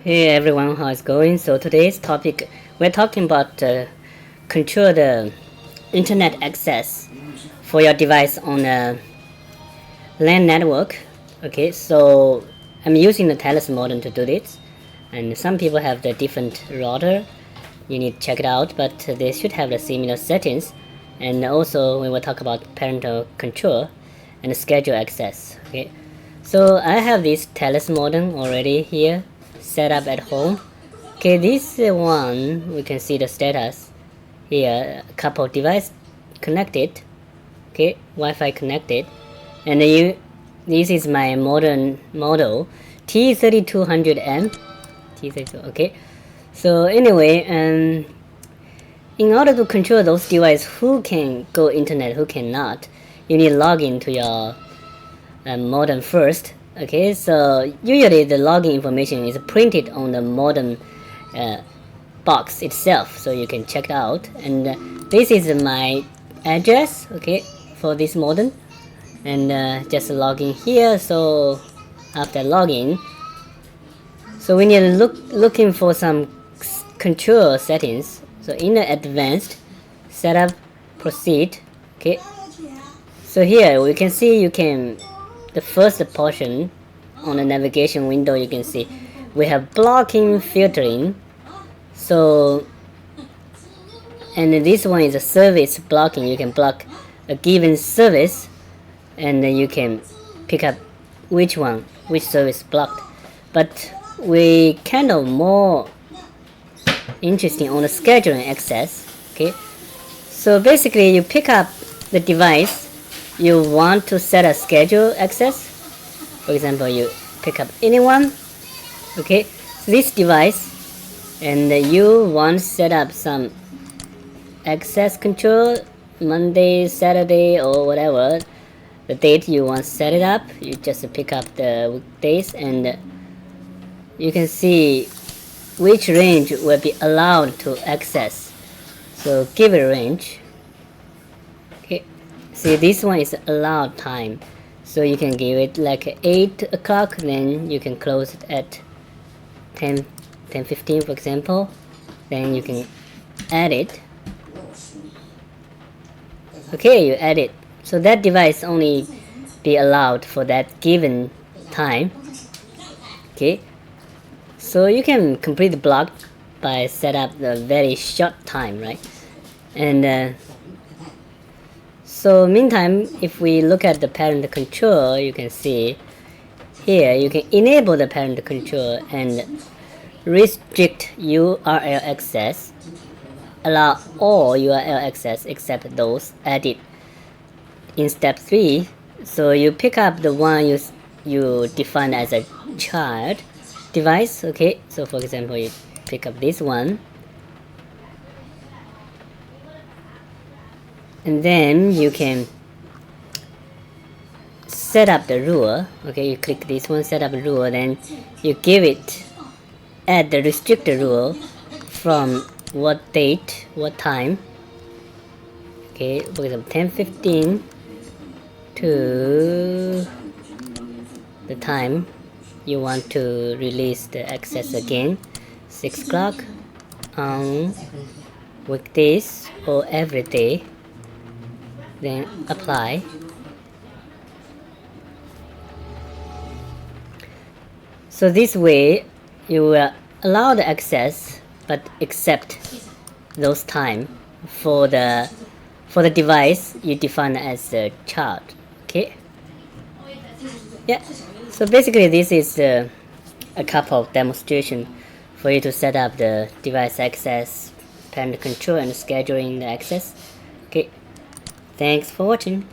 Hey everyone, how's it going? So today's topic, we're talking about control the internet access for your device on a LAN network. Okay, so I'm using the Telus modem to do this, and some people have the different router. You need to check it out, but they should have the similar settings. And also we will talk about parental control and schedule access. Okay, so I have this Telus modem already here set up at home. Okay, this one we can see the status here, a couple device connected. Okay, Wi-Fi connected, and this is my modern model T3200m. T32. Okay, so anyway, in order to control those devices, who can go internet, who cannot, you need to log into your modem first. Okay, so usually the login information is printed on the modem box itself, so you can check it out. And this is my address, okay, for this modem, and just log in here. So after login, so we need to looking for some control settings. So in the advanced setup, proceed. Okay, so here we can see the first portion on the navigation window, you can see we have blocking filtering. So, and this one is a service blocking. You can block a given service, and then you can pick up which service blocked. But we kind of more interesting on the scheduling access. Okay, so basically you pick up the device you want to set a schedule access. For example, you pick up anyone, okay, this device, and you want to set up some access control, Monday, Saturday, or whatever the date you want to set it up. You just pick up the weekdays, and you can see which range will be allowed to access. So give it a range. Okay, see, this one is allowed time, so you can give it like 8 o'clock, then you can close it at 10:15 for example. Then you can add it. Okay, you add it, so that device only be allowed for that given time. Okay, so you can complete the block by set up the very short time, right? And so meantime, if we look at the parent control, you can see here you can enable the parent control and restrict URL access, allow all URL access except those added in step 3. So you pick up the one you define as a child device. Okay, so for example, you pick up this one, and then you can set up the rule. Okay, you click this one, set up rule, then you give it, add the restricted rule from what date, what time. Okay, for example, 10:15 to the time you want to release the access again, 6 o'clock on weekdays or every day. Then apply. So this way you will allow the access, but accept those time for the device you define as a child. Okay, yeah, so basically this is a couple of demonstration for you to set up the device access, parent control, and scheduling the access. Okay, thanks for watching.